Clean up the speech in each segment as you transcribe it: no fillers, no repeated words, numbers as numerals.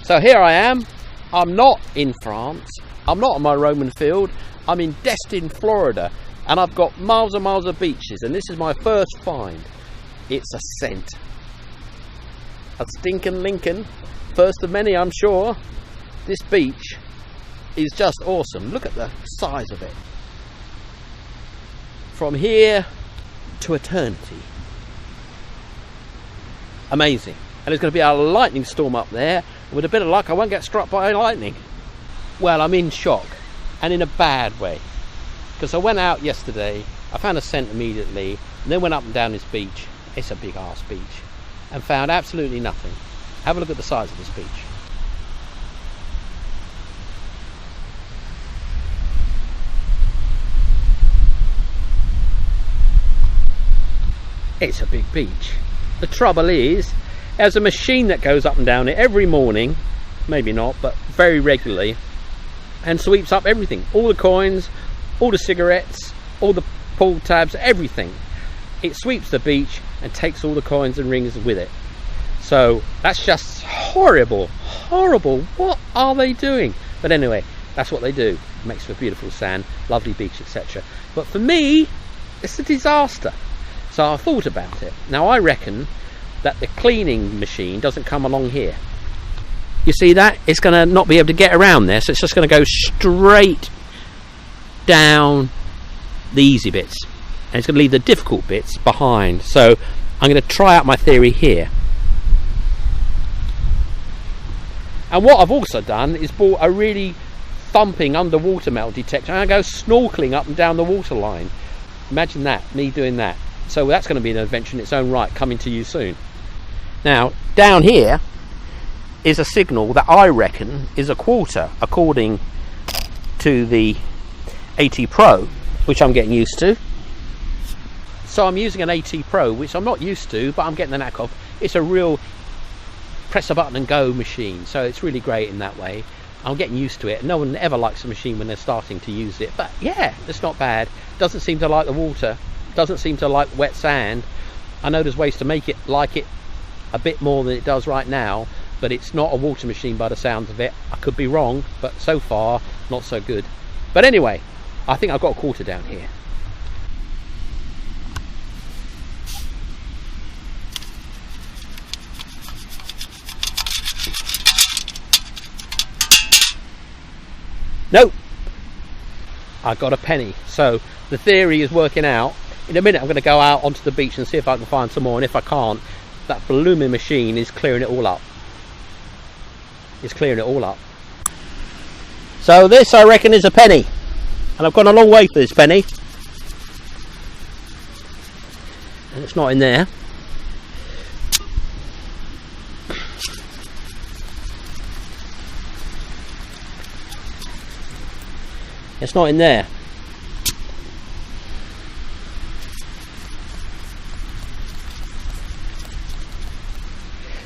So here I am. I'm not in France. I'm not on my Roman field. I'm in Destin, Florida, and I've got miles and miles of beaches, and this is my first find. It's a scent. A stinking Lincoln. First of many, I'm sure. This beach is just awesome. Look at the size of it. From here to eternity. Amazing. And there's going to be a lightning storm up there. With a bit of luck, I won't get struck by lightning. Well, I'm in shock, and in a bad way. Because I went out yesterday, I found a scent immediately, and then went up and down this beach. It's a big ass beach. And found absolutely nothing. Have a look at the size of this beach. It's a big beach. The trouble is, there's a machine that goes up and down it every morning, maybe not, but very regularly, and sweeps up everything. All the coins, all the cigarettes, all the pool tabs, everything. It sweeps the beach and takes all the coins and rings with it. So that's just horrible, horrible. What are they doing? But anyway, that's what they do. It makes for beautiful sand, lovely beach, etc. But for me, it's a disaster. So I thought about it. Now I reckon that the cleaning machine doesn't come along here. You see that? It's going to not be able to get around there, so it's just going to go straight down the easy bits. And it's going to leave the difficult bits behind. So I'm going to try out my theory here. And what I've also done is bought a really thumping underwater metal detector, and I go snorkeling up and down the waterline. Imagine that, me doing that. So that's going to be an adventure in its own right, coming to you soon. Now, down here is a signal that I reckon is a quarter, according to the AT Pro, which I'm getting used to. So I'm using an AT Pro, which I'm not used to, but I'm getting the knack of. It's a real press a button and go machine, so it's really great in that way. I'm getting used to it. No one ever likes a machine when they're starting to use it, but yeah, it's not bad. Doesn't seem to like the water, doesn't seem to like wet sand. I know there's ways to make it like it a bit more than it does right now, but it's not a water machine by the sounds of it. I could be wrong, but so far not so good. But anyway, I think I've got a quarter down here. Nope, I got a penny. So the theory is working out. In a minute I'm going to go out onto the beach and see if I can find some more, and if I can't, that blooming machine is clearing it all up. It's clearing it all up. So this, I reckon, is a penny, and I've gone a long way for this penny, and it's not in there. It's not in there.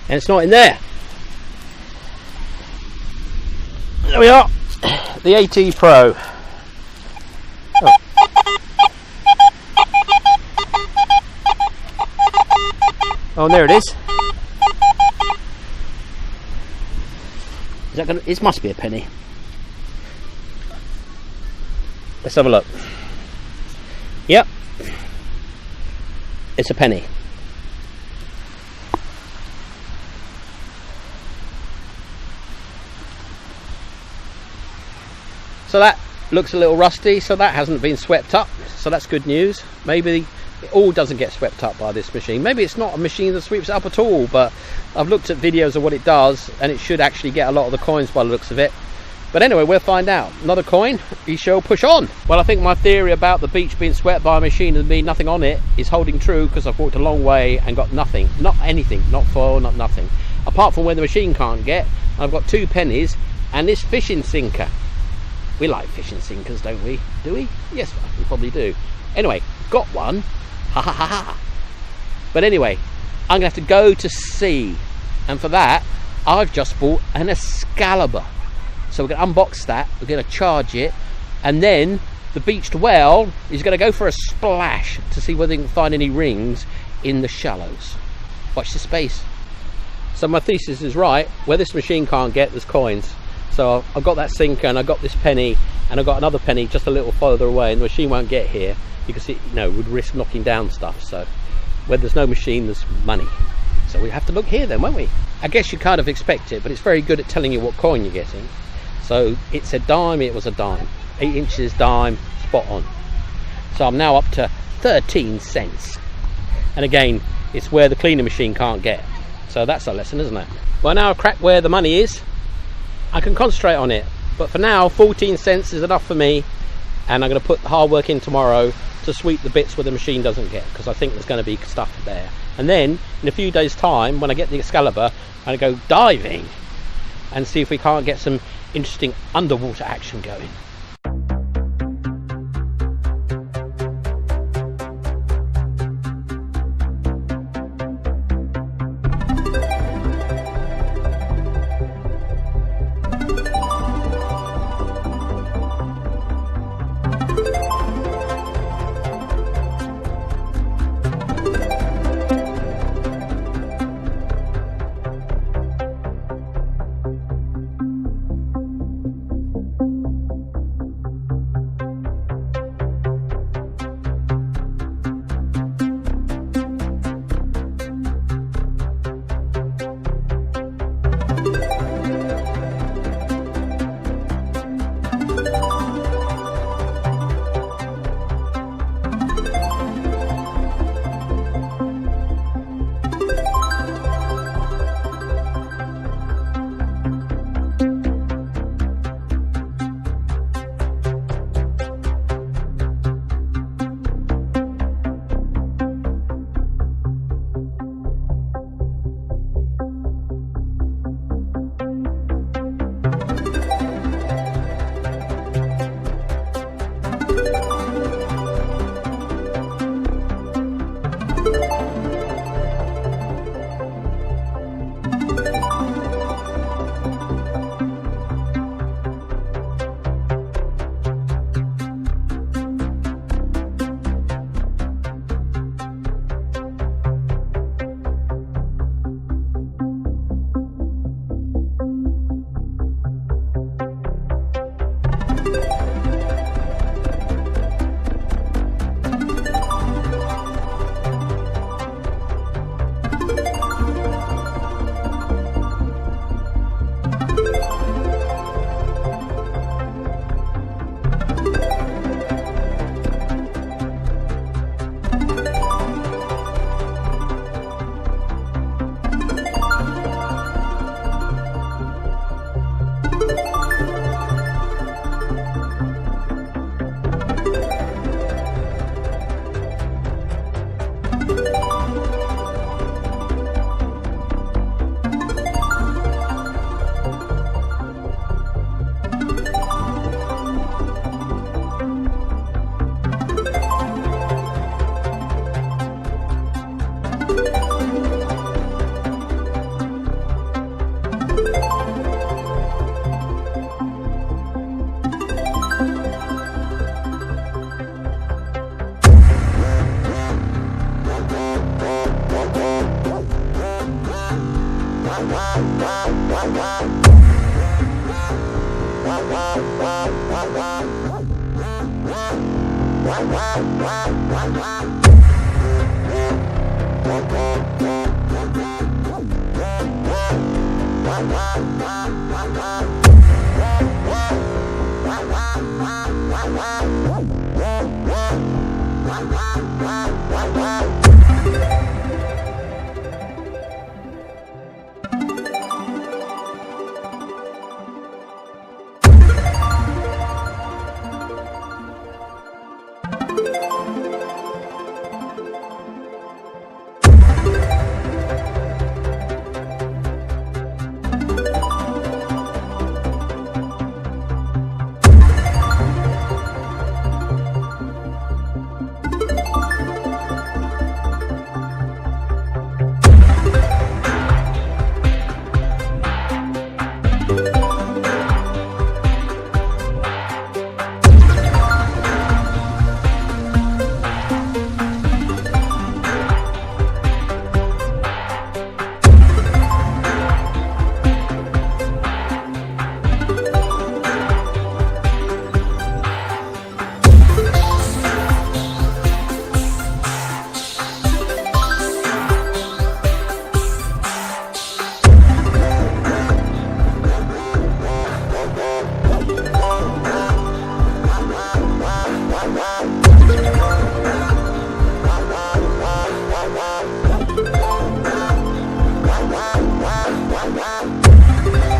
And it's not in there. There we are. The AT Pro. Oh, and there it is. Is that gonna? It must be a penny. Let's have a look. Yep, it's a penny. So that looks a little rusty, so that hasn't been swept up, so that's good news. Maybe it all doesn't get swept up by this machine. Maybe it's not a machine that sweeps it up at all, but I've looked at videos of what it does, and it should actually get a lot of the coins by the looks of it. But anyway, we'll find out. Another coin, we shall push on. Well, I think my theory about the beach being swept by a machine and being nothing on it is holding true, because I've walked a long way and got nothing. Not anything, not foil, not nothing. Apart from where the machine can't get, I've got 2 pennies and this fishing sinker. We like fishing sinkers, don't we? Do we? Yes, we probably do. Anyway, got one. Ha ha ha ha. But anyway, I'm going to have to go to sea. And for that, I've just bought an Excalibur. So we're going to unbox that, we're going to charge it, and then the beached whale is going to go for a splash to see whether he can find any rings in the shallows. Watch the space. So So my thesis is right. Where this machine can't get, there's coins. So I've got that sinker and I've got this penny and I've got another penny just a little further away, and the machine won't get here because it, you know, would risk knocking down stuff. So where there's no machine, there's money. So we have to look here then, won't we? I guess you kind of expect it, but it's very good at telling you what coin you're getting. So it said dime, it was a dime. 8 inches dime, spot on. So I'm now up to 13 cents. And again, it's where the cleaner machine can't get. So that's a lesson, isn't it? Well, now I've cracked where the money is, I can concentrate on it. But for now, 14 cents is enough for me. And I'm going to put the hard work in tomorrow to sweep the bits where the machine doesn't get, because I think there's going to be stuff there. And then, in a few days' time, when I get the Excalibur, I'm going to go diving and see if we can't get some interesting underwater action going. Bye.